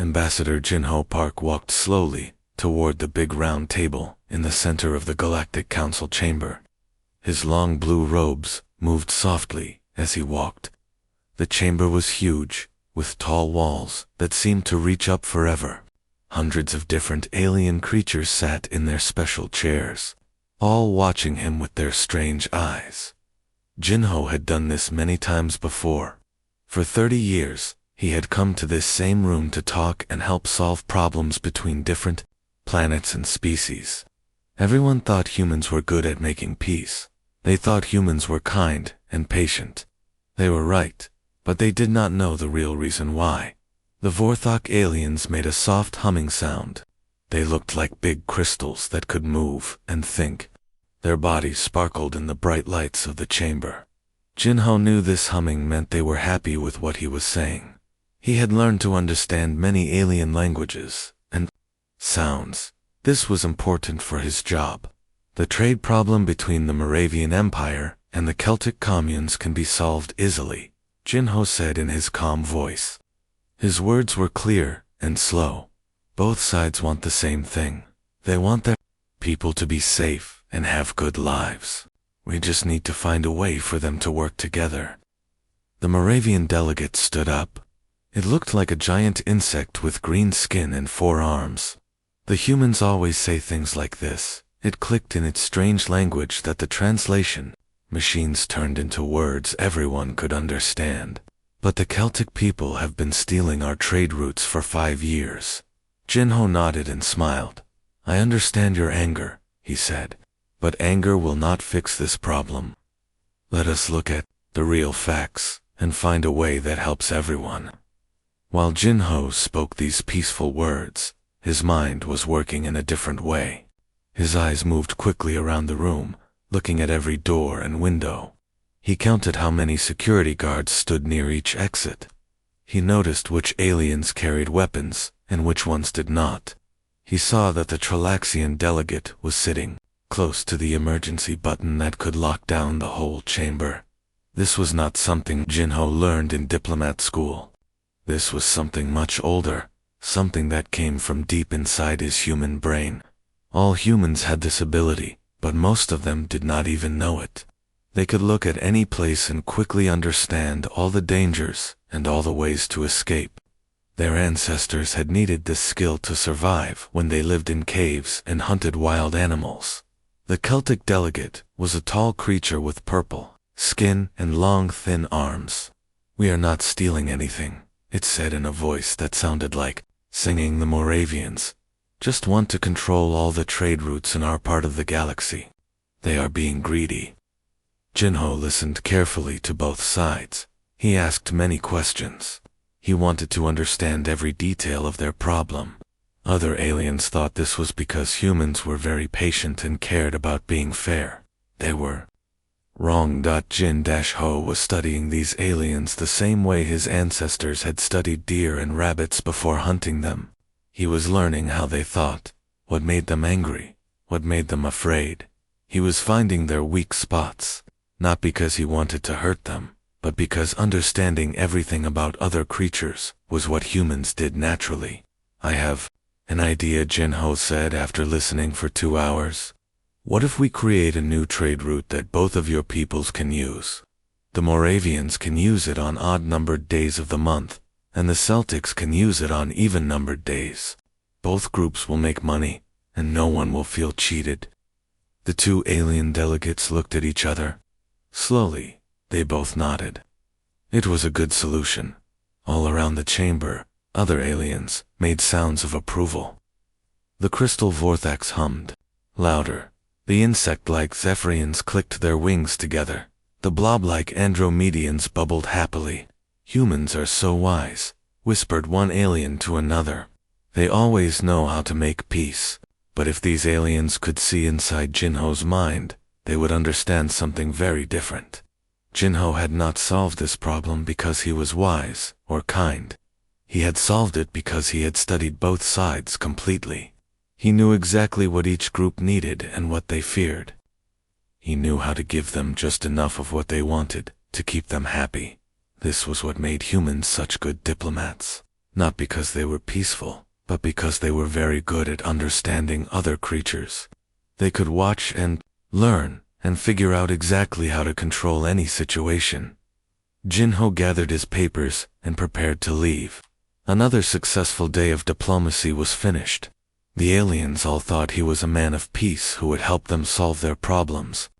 Ambassador Jinho Park walked slowly toward the big round table in the center of the Galactic Council chamber. His long blue robes moved softly as he walked. The chamber was huge, with tall walls that seemed to reach up forever. Hundreds of different alien creatures sat in their special chairs, all watching him with their strange eyes. Jinho had done this many times before. For 30 years, he had come to this same room to talk and help solve problems between different planets and species. Everyone thought humans were good at making peace. They thought humans were kind and patient. They were right, but they did not know the real reason why. The Vorthok aliens made a soft humming sound. They looked like big crystals that could move and think. Their bodies sparkled in the bright lights of the chamber. Jinho knew this humming meant they were happy with what he was saying. He had learned to understand many alien languages and sounds. This was important for his job. The trade problem between the Moravian Empire and the Celtic communes can be solved easily, Jinho said in his calm voice. His words were clear and slow. Both sides want the same thing. They want their people to be safe and have good lives. We just need to find a way for them to work together. The Moravian delegate stood up. It looked like a giant insect with green skin and 4 arms. The humans always say things like this. It clicked in its strange language that the translation machines turned into words everyone could understand. But the Celtic people have been stealing our trade routes for 5 years. Jinho nodded and smiled. I understand your anger, he said, but anger will not fix this problem. Let us look at the real facts and find a way that helps everyone. While Jinho spoke these peaceful words, his mind was working in a different way. His eyes moved quickly around the room, looking at every door and window. He counted how many security guards stood near each exit. He noticed which aliens carried weapons and which ones did not. He saw that the Tralaxian delegate was sitting close to the emergency button that could lock down the whole chamber. This was not something Jinho learned in diplomat school. This was something much older, something that came from deep inside his human brain. All humans had this ability, but most of them did not even know it. They could look at any place and quickly understand all the dangers and all the ways to escape. Their ancestors had needed this skill to survive when they lived in caves and hunted wild animals. The Celtic delegate was a tall creature with purple skin and long, thin arms. We are not stealing anything, it said in a voice that sounded like singing the Moravians. Just want to control all the trade routes in our part of the galaxy. They are being greedy. Jinho listened carefully to both sides. He asked many questions. He wanted to understand every detail of their problem. Other aliens thought this was because humans were very patient and cared about being fair. They were wrong. Jin-Ho was studying these aliens the same way his ancestors had studied deer and rabbits before hunting them. He was learning how they thought, what made them angry, what made them afraid. He was finding their weak spots, not because he wanted to hurt them, but because understanding everything about other creatures was what humans did naturally. I have an idea, Jinho said after listening for 2 hours. What if we create a new trade route that both of your peoples can use? The Moravians can use it on odd-numbered days of the month, and the Celtics can use it on even-numbered days. Both groups will make money, and no one will feel cheated. The 2 alien delegates looked at each other. Slowly, they both nodded. It was a good solution. All around the chamber, other aliens made sounds of approval. The crystal vortex hummed louder. The insect-like Zephyrians clicked their wings together. The blob-like Andromedians bubbled happily. Humans are so wise, whispered one alien to another. They always know how to make peace. But if these aliens could see inside Jinho's mind, they would understand something very different. Jinho had not solved this problem because he was wise or kind. He had solved it because he had studied both sides completely. He knew exactly what each group needed and what they feared. He knew how to give them just enough of what they wanted to keep them happy. This was what made humans such good diplomats. not because they were peaceful, but because they were very good at understanding other creatures. They could watch and learn and figure out exactly how to control any situation. Jinho gathered his papers and prepared to leave. Another successful day of diplomacy was finished. The aliens all thought he was a man of peace who would help them solve their problems.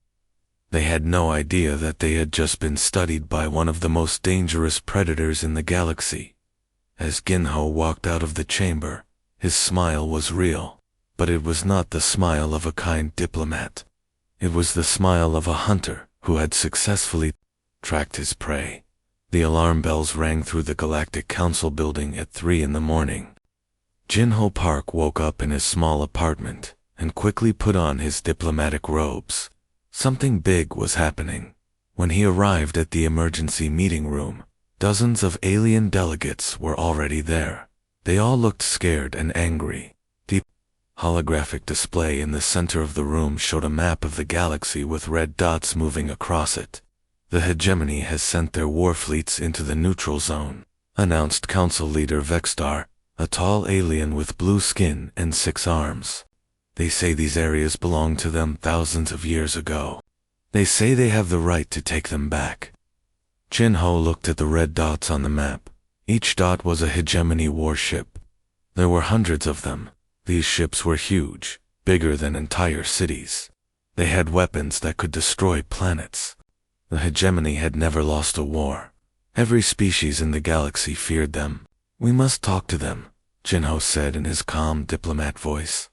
They had no idea that they had just been studied by one of the most dangerous predators in the galaxy. As Ginho walked out of the chamber, his smile was real, but it was not the smile of a kind diplomat. It was the smile of a hunter who had successfully tracked his prey. The alarm bells rang through the Galactic Council building at 3 in the morning. Jinho Park woke up in his small apartment and quickly put on his diplomatic robes. Something big was happening. When he arrived at the emergency meeting room, dozens of alien delegates were already there. They all looked scared and angry. The holographic display in the center of the room showed a map of the galaxy with red dots moving across it. The hegemony has sent their war fleets into the neutral zone, announced Council Leader Vexstar, a tall alien with blue skin and 6 arms. They say these areas belonged to them thousands of years ago. They say they have the right to take them back. Jinho looked at the red dots on the map. Each dot was a hegemony warship. There were hundreds of them. These ships were huge, bigger than entire cities. They had weapons that could destroy planets. The hegemony had never lost a war. Every species in the galaxy feared them. We must talk to them, Jinho said in his calm diplomat voice.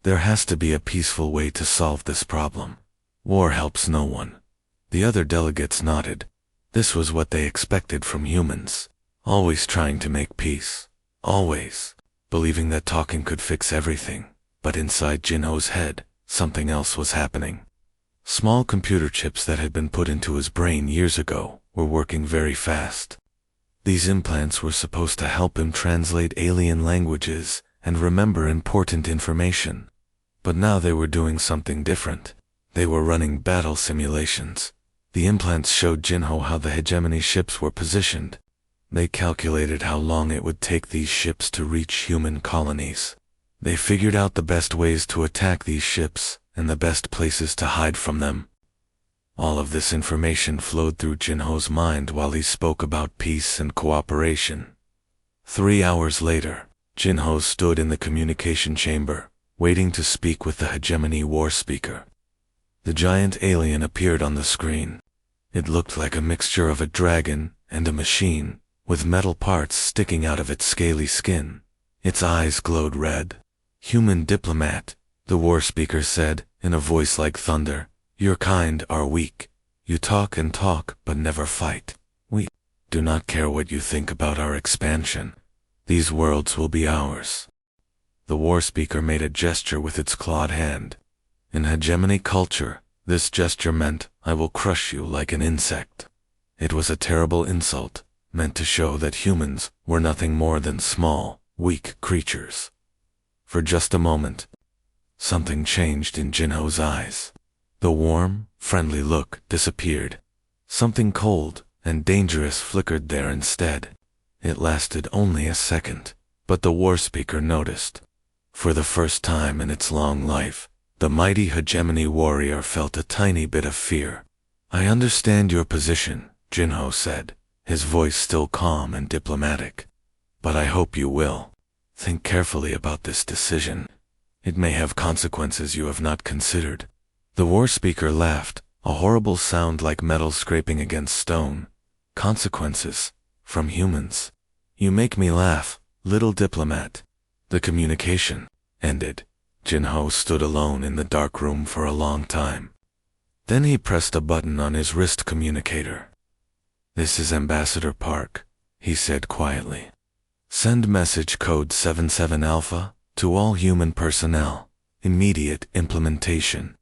There has to be a peaceful way to solve this problem. War helps no one. The other delegates nodded. This was what they expected from humans. Always trying to make peace. Always. Believing that talking could fix everything. But inside Jinho's head, something else was happening. Small computer chips that had been put into his brain years ago were working very fast. These implants were supposed to help him translate alien languages and remember important information. But now they were doing something different. They were running battle simulations. The implants showed Jinho how the hegemony ships were positioned. They calculated how long it would take these ships to reach human colonies. They figured out the best ways to attack these ships and the best places to hide from them. All of this information flowed through Jinho's mind while he spoke about peace and cooperation. 3 hours later, Jinho stood in the communication chamber, waiting to speak with the hegemony war speaker. The giant alien appeared on the screen. It looked like a mixture of a dragon and a machine, with metal parts sticking out of its scaly skin. Its eyes glowed red. "Human diplomat," the war speaker said, in a voice like thunder. "Your kind are weak. You talk and talk, but never fight. We do not care what you think about our expansion. These worlds will be ours." The war speaker made a gesture with its clawed hand. In hegemony culture, this gesture meant, "I will crush you like an insect." It was a terrible insult, meant to show that humans were nothing more than small, weak creatures. For just a moment, something changed in Jinho's eyes. The warm, friendly look disappeared. Something cold and dangerous flickered there instead. It lasted only a second, but the war speaker noticed. For the first time in its long life, the mighty hegemony warrior felt a tiny bit of fear. "I understand your position," Jinho said, his voice still calm and diplomatic. "But I hope you will think carefully about this decision. It may have consequences you have not considered." The war speaker laughed, a horrible sound like metal scraping against stone. "Consequences? From humans? You make me laugh, little diplomat." The communication ended. Jinho stood alone in the dark room for a long time. Then he pressed a button on his wrist communicator. "This is Ambassador Park," he said quietly. "Send message code 77 Alpha to all human personnel. Immediate implementation."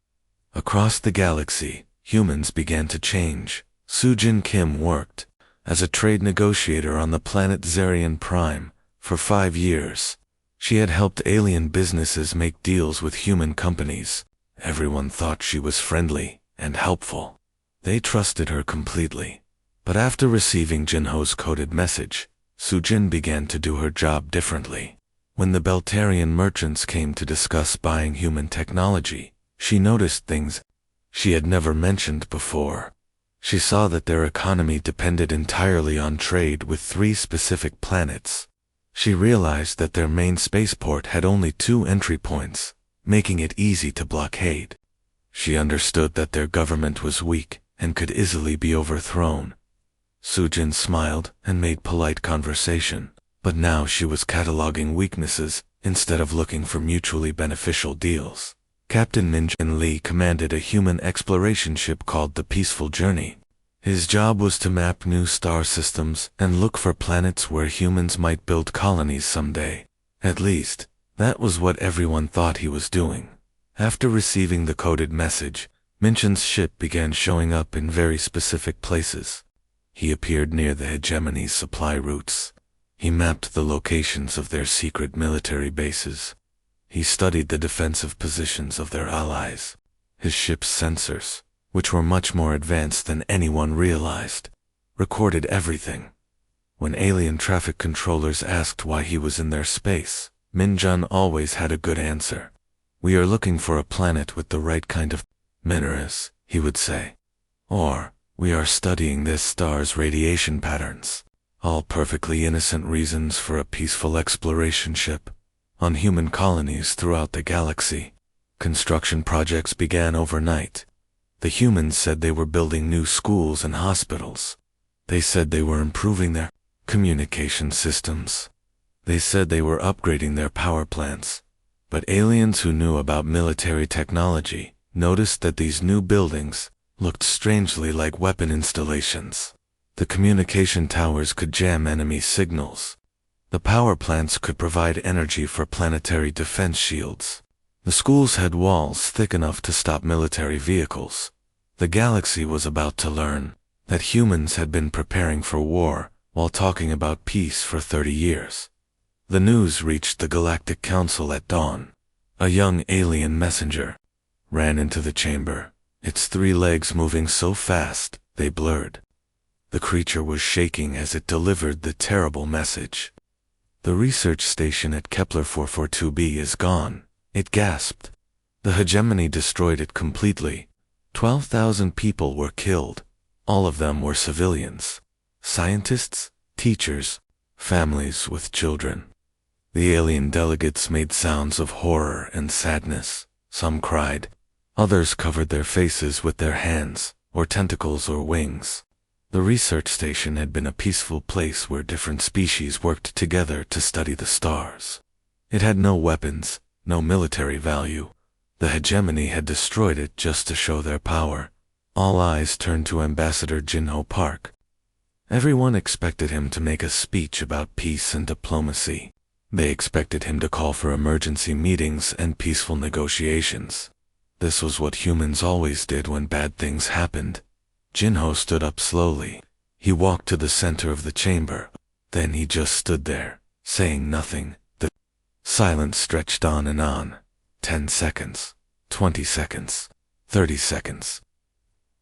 Across the galaxy, humans began to change. Sujin Kim worked as a trade negotiator on the planet Zarian Prime for 5 years. She had helped alien businesses make deals with human companies. Everyone thought she was friendly and helpful. They trusted her completely. But after receiving Jinho's coded message, Sujin began to do her job differently. When the Beltarian merchants came to discuss buying human technology, she noticed things she had never mentioned before. She saw that their economy depended entirely on trade with 3 specific planets. She realized that their main spaceport had only 2 entry points, making it easy to blockade. She understood that their government was weak and could easily be overthrown. Sujin smiled and made polite conversation, but now she was cataloging weaknesses instead of looking for mutually beneficial deals. Captain Min Jin Lee commanded a human exploration ship called the Peaceful Journey. His job was to map new star systems and look for planets where humans might build colonies someday. At least, that was what everyone thought he was doing. After receiving the coded message, Minchin's ship began showing up in very specific places. He appeared near the hegemony's supply routes. He mapped the locations of their secret military bases. He studied the defensive positions of their allies. His ship's sensors, which were much more advanced than anyone realized, recorded everything. When alien traffic controllers asked why he was in their space, Minjun always had a good answer. "We are looking for a planet with the right kind of minerals," he would say. Or, "We are studying this star's radiation patterns." All perfectly innocent reasons for a peaceful exploration ship on human colonies throughout the galaxy. Construction projects began overnight. The humans said they were building new schools and hospitals. They said they were improving their communication systems. They said they were upgrading their power plants. But aliens who knew about military technology noticed that these new buildings looked strangely like weapon installations. The communication towers could jam enemy signals. The power plants could provide energy for planetary defense shields. The schools had walls thick enough to stop military vehicles. The galaxy was about to learn that humans had been preparing for war while talking about peace for 30 years. The news reached the Galactic Council at dawn. A young alien messenger ran into the chamber, its 3 legs moving so fast they blurred. The creature was shaking as it delivered the terrible message. "The research station at Kepler 442b is gone," it gasped. "The hegemony destroyed it completely. 12,000 people were killed. All of them were civilians. Scientists, teachers, families with children." The alien delegates made sounds of horror and sadness. Some cried. Others covered their faces with their hands, or tentacles or wings. The research station had been a peaceful place where different species worked together to study the stars. It had no weapons, no military value. The hegemony had destroyed it just to show their power. All eyes turned to Ambassador Jinho Park. Everyone expected him to make a speech about peace and diplomacy. They expected him to call for emergency meetings and peaceful negotiations. This was what humans always did when bad things happened. Jinho stood up slowly. He walked to the center of the chamber. Then he just stood there, saying nothing. The silence stretched on and on. 10 seconds, 20 seconds, 30 seconds.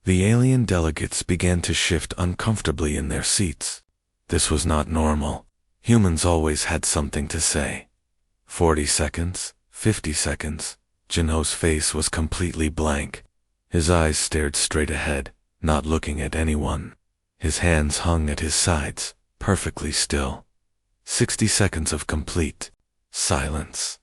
The alien delegates began to shift uncomfortably in their seats. This was not normal. Humans always had something to say. 40 seconds, 50 seconds. Jinho's face was completely blank. His eyes stared straight ahead, not looking at anyone. His hands hung at his sides, perfectly still. 60 seconds of complete silence.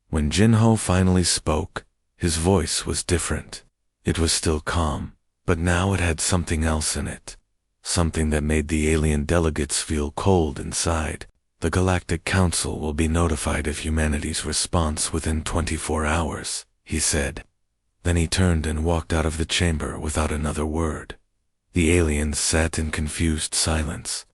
When Jinho finally spoke, his voice was different. It was still calm, but now it had something else in it. Something that made the alien delegates feel cold inside. "The Galactic Council will be notified of humanity's response within 24 hours, he said. Then he turned and walked out of the chamber without another word. The aliens sat in confused silence.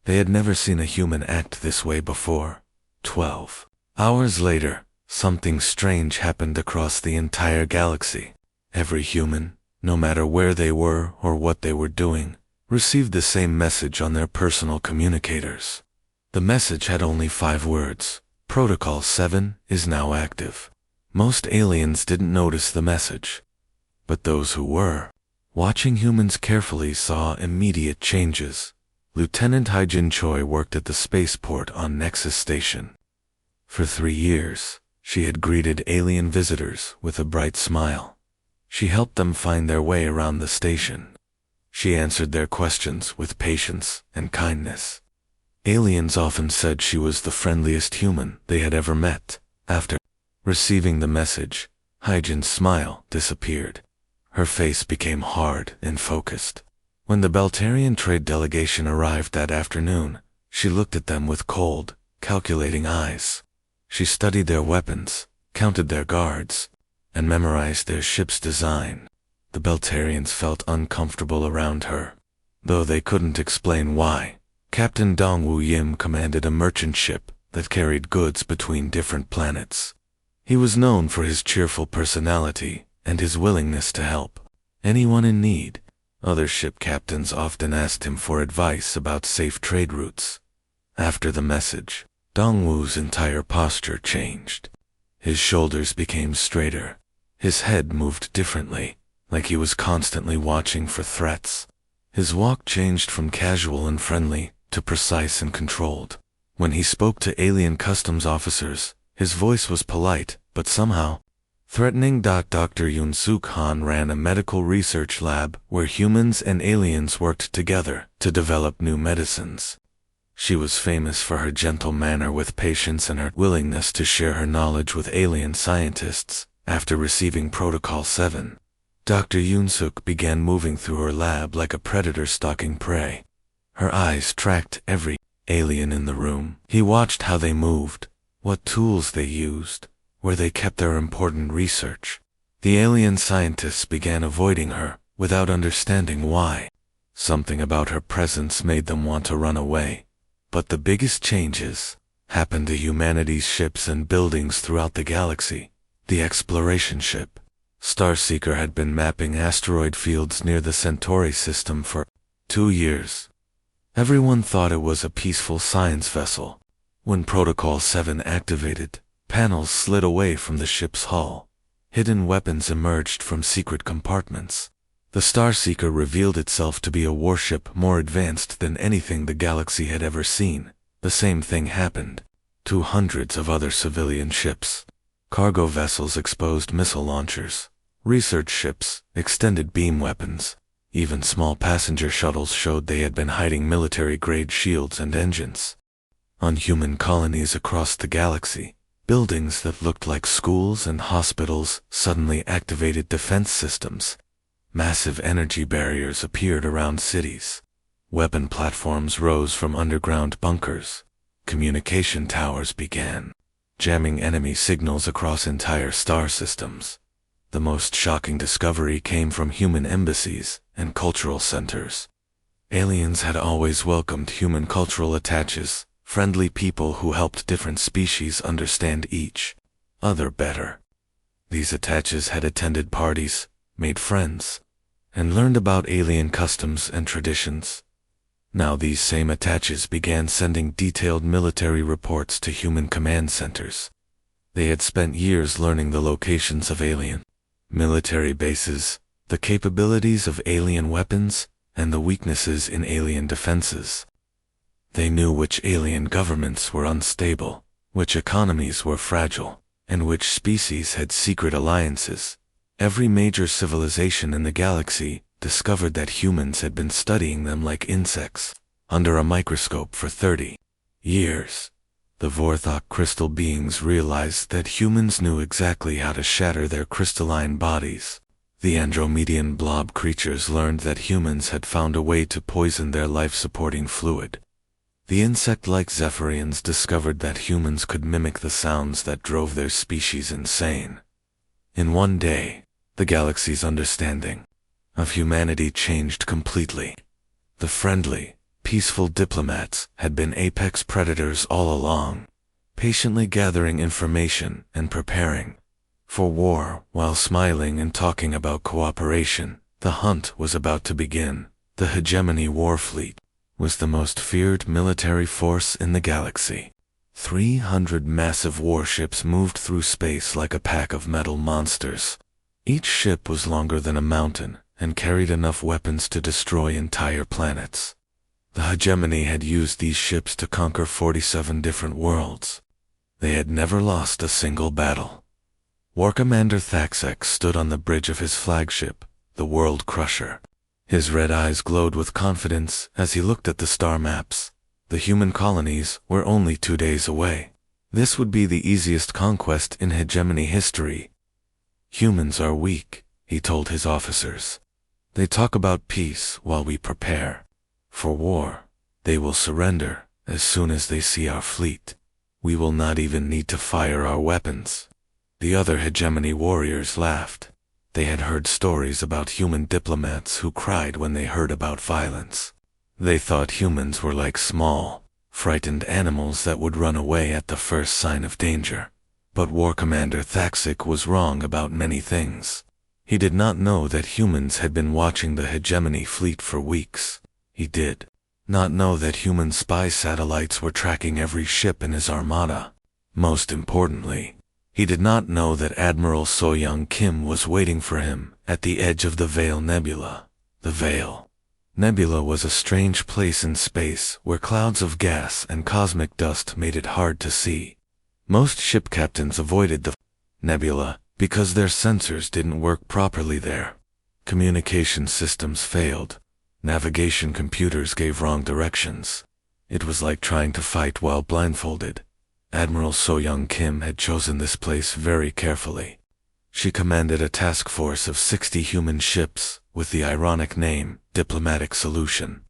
They had never seen a human act this way before. 12 hours later, something strange happened across the entire galaxy. Every human, no matter where they were or what they were doing, received the same message on their personal communicators. The message had only 5 words. Protocol 7 is now active. Most aliens didn't notice the message. But those who were, watching humans carefully, saw immediate changes. Lieutenant Haijin Choi worked at the spaceport on Nexus Station. For 3 years, she had greeted alien visitors with a bright smile. She helped them find their way around the station. She answered their questions with patience and kindness. Aliens often said she was the friendliest human they had ever met. After receiving the message, Haijin's smile disappeared. Her face became hard and focused. When the Beltarian trade delegation arrived that afternoon, she looked at them with cold, calculating eyes. She studied their weapons, counted their guards, and memorized their ship's design. The Beltarians felt uncomfortable around her, though they couldn't explain why. Captain Dongwu Yim commanded a merchant ship that carried goods between different planets. He was known for his cheerful personality and his willingness to help anyone in need. Other ship captains often asked him for advice about safe trade routes. After the message, Dongwu's entire posture changed. His shoulders became straighter. His head moved differently, like he was constantly watching for threats. His walk changed from casual and friendly to precise and controlled. When he spoke to alien customs officers, his voice was polite, but somehow threatening. Dr. Yoon-Suk Han ran a medical research lab where humans and aliens worked together to develop new medicines. She was famous for her gentle manner with patients and her willingness to share her knowledge with alien scientists. After receiving Protocol 7, Dr. Yoon-Suk began moving through her lab like a predator stalking prey. Her eyes tracked every alien in the room. He watched how they moved, what tools they used, where they kept their important research. The alien scientists began avoiding her, without understanding why. Something about her presence made them want to run away. But the biggest changes happened to humanity's ships and buildings throughout the galaxy. The exploration ship, Starseeker, had been mapping asteroid fields near the Centauri system for 2 years. Everyone thought it was a peaceful science vessel. When Protocol 7 activated, panels slid away from the ship's hull. Hidden weapons emerged from secret compartments. The Starseeker revealed itself to be a warship more advanced than anything the galaxy had ever seen. The same thing happened to hundreds of other civilian ships. Cargo vessels exposed missile launchers. Research ships extended beam weapons. Even small passenger shuttles showed they had been hiding military-grade shields and engines. On human colonies across the galaxy, buildings that looked like schools and hospitals suddenly activated defense systems. Massive energy barriers appeared around cities. Weapon platforms rose from underground bunkers. Communication towers began jamming enemy signals across entire star systems. The most shocking discovery came from human embassies and cultural centers. Aliens had always welcomed human cultural attaches, friendly people who helped different species understand each other better. These attaches had attended parties, made friends, and learned about alien customs and traditions. Now these same attaches began sending detailed military reports to human command centers. They had spent years learning the locations of alien military bases, the capabilities of alien weapons, and the weaknesses in alien defenses. They knew which alien governments were unstable, which economies were fragile, and which species had secret alliances. Every major civilization in the galaxy discovered that humans had been studying them like insects, under a microscope for 30 years. The Vorthok crystal beings realized that humans knew exactly how to shatter their crystalline bodies. The Andromedian blob creatures learned that humans had found a way to poison their life-supporting fluid. The insect-like Zephyrians discovered that humans could mimic the sounds that drove their species insane. In one day, the galaxy's understanding of humanity changed completely. The friendly, peaceful diplomats had been apex predators all along, patiently gathering information and preparing for war while smiling and talking about cooperation. The hunt was about to begin. The Hegemony War Fleet was the most feared military force in the galaxy. 300 massive warships moved through space like a pack of metal monsters. Each ship was longer than a mountain and carried enough weapons to destroy entire planets. The hegemony had used these ships to conquer 47 different worlds. They had never lost a single battle. War Commander Thaxek stood on the bridge of his flagship, the World Crusher. His red eyes glowed with confidence as he looked at the star maps. The human colonies were only 2 days away. This would be the easiest conquest in hegemony history. Humans are weak, he told his officers. They talk about peace while we prepare. For war, they will surrender as soon as they see our fleet. We will not even need to fire our weapons. The other hegemony warriors laughed. They had heard stories about human diplomats who cried when they heard about violence. They thought humans were like small, frightened animals that would run away at the first sign of danger. But War Commander Thaxek was wrong about many things. He did not know that humans had been watching the hegemony fleet for weeks. He did not know that human spy satellites were tracking every ship in his armada. Most importantly, he did not know that Admiral So-Young Kim was waiting for him at the edge of the Veil Nebula. The Veil Nebula was a strange place in space where clouds of gas and cosmic dust made it hard to see. Most ship captains avoided the nebula because their sensors didn't work properly there. Communication systems failed. Navigation computers gave wrong directions. It was like trying to fight while blindfolded. Admiral So-Young Kim had chosen this place very carefully. She commanded a task force of 60 human ships with the ironic name Diplomatic Solution.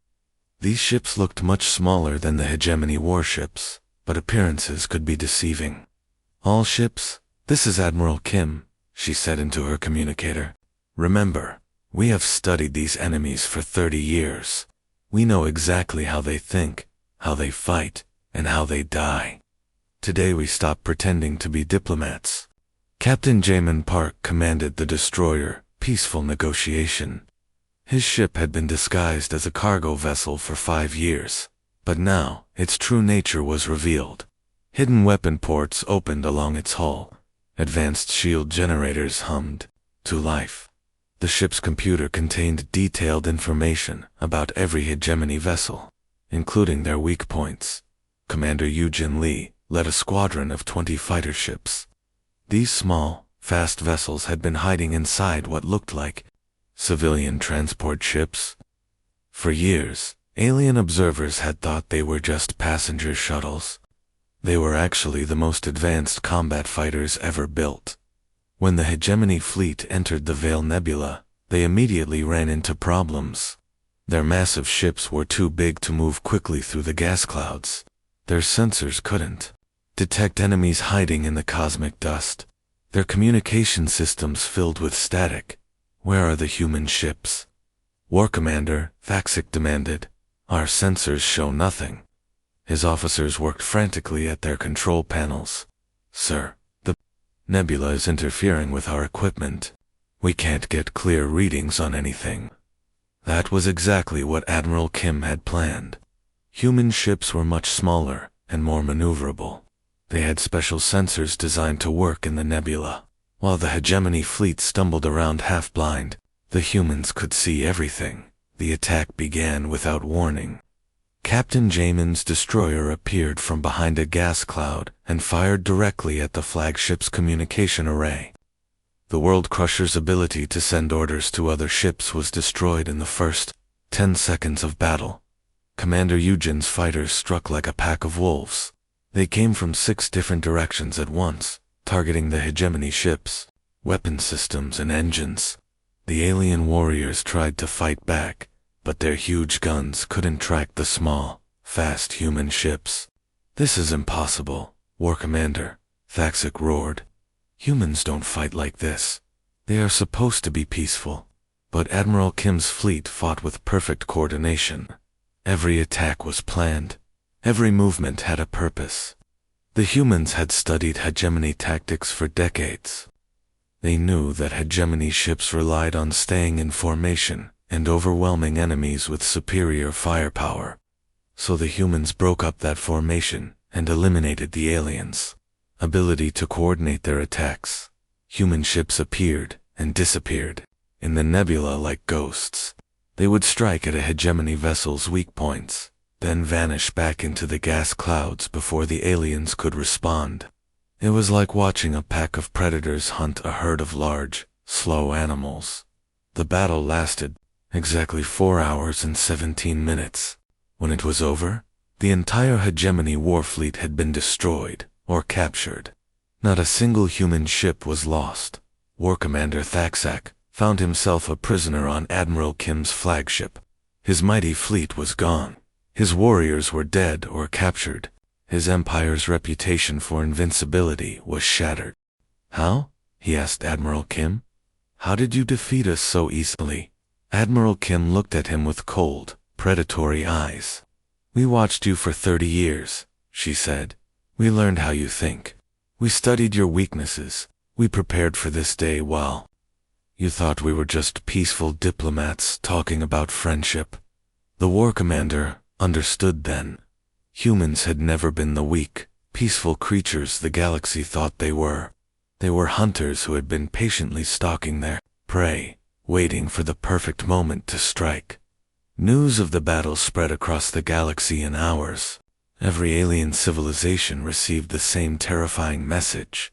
These ships looked much smaller than the hegemony warships, but appearances could be deceiving. All ships, this is Admiral Kim, she said into her communicator. Remember, we have studied these enemies for 30 years. We know exactly how they think, how they fight, and how they die. Today we stop pretending to be diplomats. Captain Jamin Park commanded the destroyer, Peaceful Negotiation. His ship had been disguised as a cargo vessel for 5 years, but now its true nature was revealed. Hidden weapon ports opened along its hull. Advanced shield generators hummed to life. The ship's computer contained detailed information about every hegemony vessel, including their weak points. Commander Eugene Lee led a squadron of 20 fighter ships. These small, fast vessels had been hiding inside what looked like civilian transport ships. For years, alien observers had thought they were just passenger shuttles. They were actually the most advanced combat fighters ever built. When the hegemony fleet entered the Veil Nebula, they immediately ran into problems. Their massive ships were too big to move quickly through the gas clouds. Their sensors couldn't detect enemies hiding in the cosmic dust. Their communication systems filled with static. Where are the human ships? War Commander Thaxek demanded. Our sensors show nothing. His officers worked frantically at their control panels. Sir, the nebula is interfering with our equipment. We can't get clear readings on anything. That was exactly what Admiral Kim had planned. Human ships were much smaller and more maneuverable. They had special sensors designed to work in the nebula. While the hegemony fleet stumbled around half-blind, the humans could see everything. The attack began without warning. Captain Jamin's destroyer appeared from behind a gas cloud and fired directly at the flagship's communication array. The World Crusher's ability to send orders to other ships was destroyed in the first 10 seconds of battle. Commander Eugene's fighters struck like a pack of wolves. They came from 6 different directions at once, targeting the hegemony ships, weapon systems, and engines. The alien warriors tried to fight back, but their huge guns couldn't track the small, fast human ships. This is impossible, War Commander Thaxek roared. Humans don't fight like this. They are supposed to be peaceful. But Admiral Kim's fleet fought with perfect coordination. Every attack was planned. Every movement had a purpose. The humans had studied hegemony tactics for decades. They knew that hegemony ships relied on staying in formation and overwhelming enemies with superior firepower. So the humans broke up that formation and eliminated the aliens' ability to coordinate their attacks. Human ships appeared and disappeared in the nebula like ghosts. They would strike at a hegemony vessel's weak points, then vanish back into the gas clouds before the aliens could respond. It was like watching a pack of predators hunt a herd of large, slow animals. The battle lasted exactly 4 hours and 17 minutes. When it was over, the entire hegemony war fleet had been destroyed or captured. Not a single human ship was lost. War Commander Thaxak found himself a prisoner on Admiral Kim's flagship. His mighty fleet was gone. His warriors were dead or captured. His empire's reputation for invincibility was shattered. "How?" he asked Admiral Kim. "How did you defeat us so easily?" Admiral Kim looked at him with cold, predatory eyes. "We watched you for 30 years, she said. "We learned how you think. We studied your weaknesses. We prepared for this day while you thought we were just peaceful diplomats talking about friendship." The war commander understood then. Humans had never been the weak, peaceful creatures the galaxy thought they were. They were hunters who had been patiently stalking their prey, waiting for the perfect moment to strike. News of the battle spread across the galaxy in hours. Every alien civilization received the same terrifying message.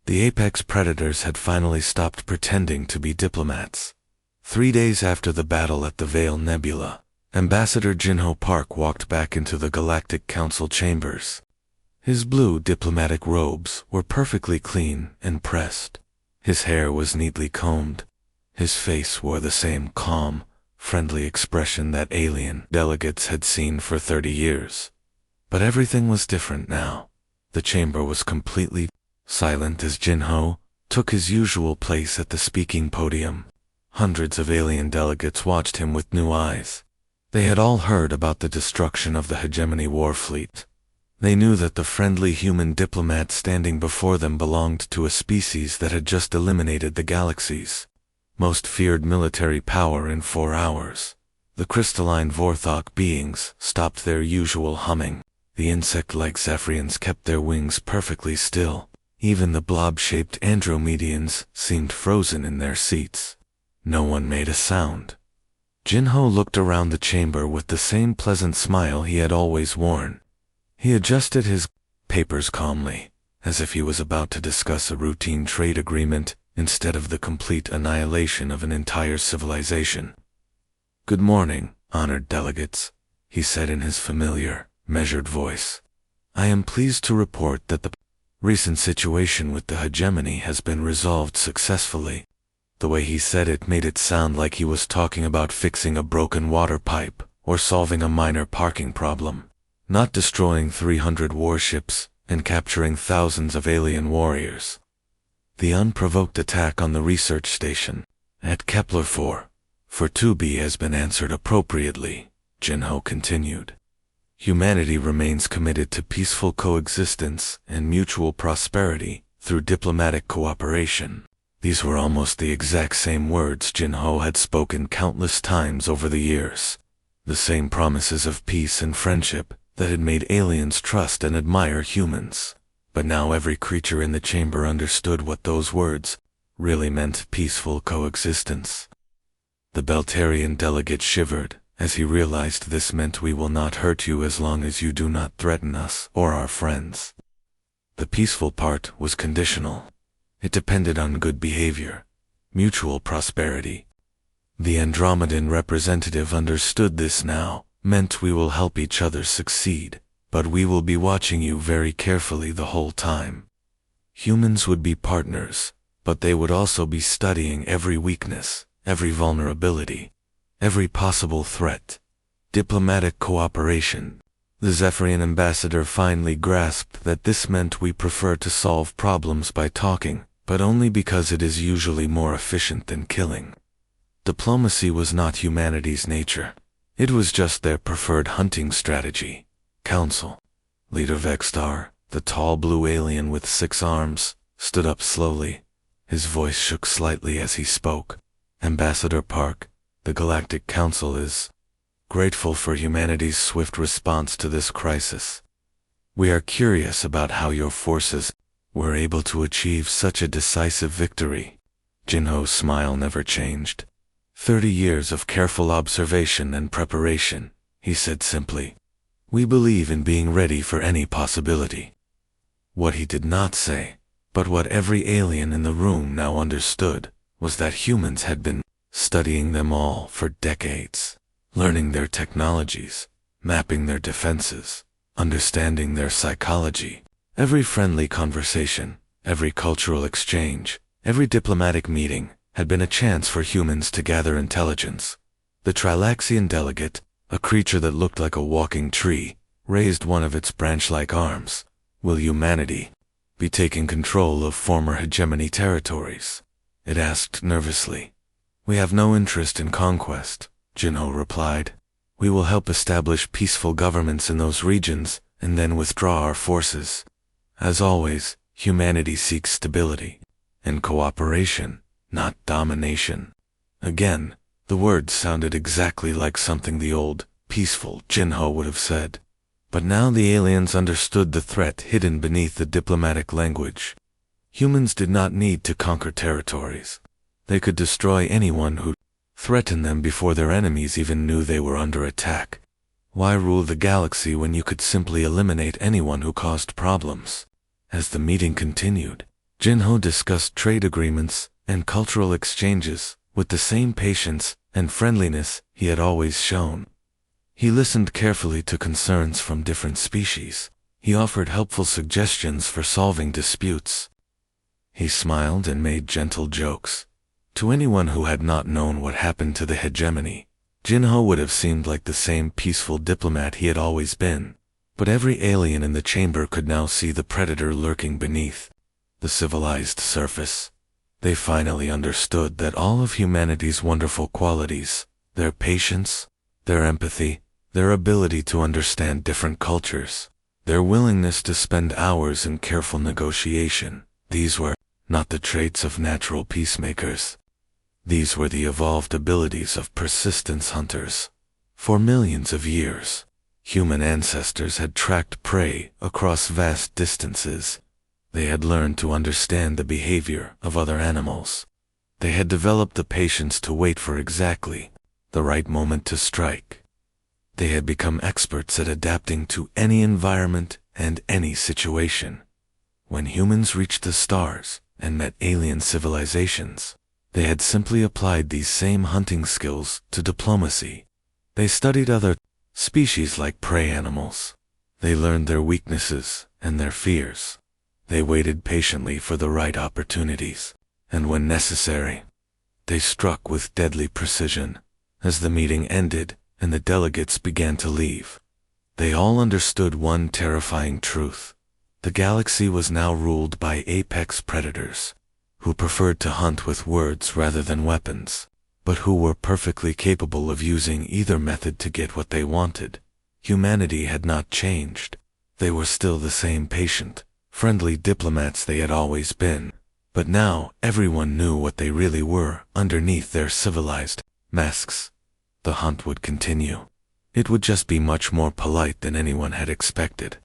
The apex predators had finally stopped pretending to be diplomats. 3 days after the battle at the Vale Nebula, Ambassador Jinho Park walked back into the Galactic Council chambers. His blue diplomatic robes were perfectly clean and pressed. His hair was neatly combed. His face wore the same calm, friendly expression that alien delegates had seen for 30 years. But everything was different now. The chamber was completely silent as Jinho took his usual place at the speaking podium. Hundreds of alien delegates watched him with new eyes. They had all heard about the destruction of the hegemony war fleet. They knew that the friendly human diplomat standing before them belonged to a species that had just eliminated the galaxy's most feared military power in 4 hours. The crystalline Vorthok beings stopped their usual humming. The insect-like Zephyrians kept their wings perfectly still. Even the blob-shaped Andromedians seemed frozen in their seats. No one made a sound. Jinho looked around the chamber with the same pleasant smile he had always worn. He adjusted his papers calmly, as if he was about to discuss a routine trade agreement instead of the complete annihilation of an entire civilization. "Good morning, honored delegates," he said in his familiar, measured voice. "I am pleased to report that the recent situation with the hegemony has been resolved successfully." The way he said it made it sound like he was talking about fixing a broken water pipe or solving a minor parking problem, not destroying 300 warships and capturing thousands of alien warriors. The unprovoked attack on the research station at Kepler 442b has been answered appropriately, Jinho continued. Humanity remains committed to peaceful coexistence and mutual prosperity through diplomatic cooperation. These were almost the exact same words Jinho had spoken countless times over the years. The same promises of peace and friendship that had made aliens trust and admire humans. But now every creature in the chamber understood what those words really meant: peaceful coexistence. The Beltarian delegate shivered as he realized this meant "we will not hurt you as long as you do not threaten us or our friends." The peaceful part was conditional. It depended on good behavior, mutual prosperity. The Andromedan representative understood this now, meant "we will help each other succeed, but we will be watching you very carefully the whole time." Humans would be partners, but they would also be studying every weakness, every vulnerability, every possible threat. Diplomatic cooperation. The Zephyrian ambassador finally grasped that this meant "we prefer to solve problems by talking, but only because it is usually more efficient than killing." Diplomacy was not humanity's nature. It was just their preferred hunting strategy. Council. Leader Vextar, the tall blue alien with 6 arms, stood up slowly. His voice shook slightly as he spoke. "Ambassador Park, the Galactic Council is grateful for humanity's swift response to this crisis. We are curious about how your forces were able to achieve such a decisive victory." Jinho's smile never changed. 30 years of careful observation and preparation, he said simply. We believe in being ready for any possibility. What he did not say, but what every alien in the room now understood, was that humans had been studying them all for decades, learning their technologies, mapping their defenses, understanding their psychology. Every friendly conversation, every cultural exchange, every diplomatic meeting had been a chance for humans to gather intelligence. The Trilaxian delegate, a creature that looked like a walking tree, raised one of its branch-like arms. Will humanity be taking control of former hegemony territories? It asked nervously. We have no interest in conquest, Jinho replied. We will help establish peaceful governments in those regions and then withdraw our forces. As always, humanity seeks stability and cooperation, not domination. Again, the words sounded exactly like something the old, peaceful Jinho would have said. But now the aliens understood the threat hidden beneath the diplomatic language. Humans did not need to conquer territories. They could destroy anyone who threatened them before their enemies even knew they were under attack. Why rule the galaxy when you could simply eliminate anyone who caused problems? As the meeting continued, Jinho discussed trade agreements and cultural exchanges with the same patience and friendliness he had always shown. He listened carefully to concerns from different species. He offered helpful suggestions for solving disputes. He smiled and made gentle jokes. To anyone who had not known what happened to the hegemony, Jinho would have seemed like the same peaceful diplomat he had always been. But every alien in the chamber could now see the predator lurking beneath the civilized surface. They finally understood that all of humanity's wonderful qualities, their patience, their empathy, their ability to understand different cultures, their willingness to spend hours in careful negotiation, these were not the traits of natural peacemakers. These were the evolved abilities of persistence hunters. For millions of years, human ancestors had tracked prey across vast distances. They had learned to understand the behavior of other animals. They had developed the patience to wait for exactly the right moment to strike. They had become experts at adapting to any environment and any situation. When humans reached the stars and met alien civilizations, they had simply applied these same hunting skills to diplomacy. They studied other species like prey animals. They learned their weaknesses and their fears. They waited patiently for the right opportunities, and when necessary, they struck with deadly precision. As the meeting ended and the delegates began to leave, they all understood one terrifying truth. The galaxy was now ruled by apex predators, who preferred to hunt with words rather than weapons, but who were perfectly capable of using either method to get what they wanted. Humanity had not changed. They were still the same patient, friendly diplomats they had always been, but now everyone knew what they really were underneath their civilized masks. The hunt would continue. It would just be much more polite than anyone had expected.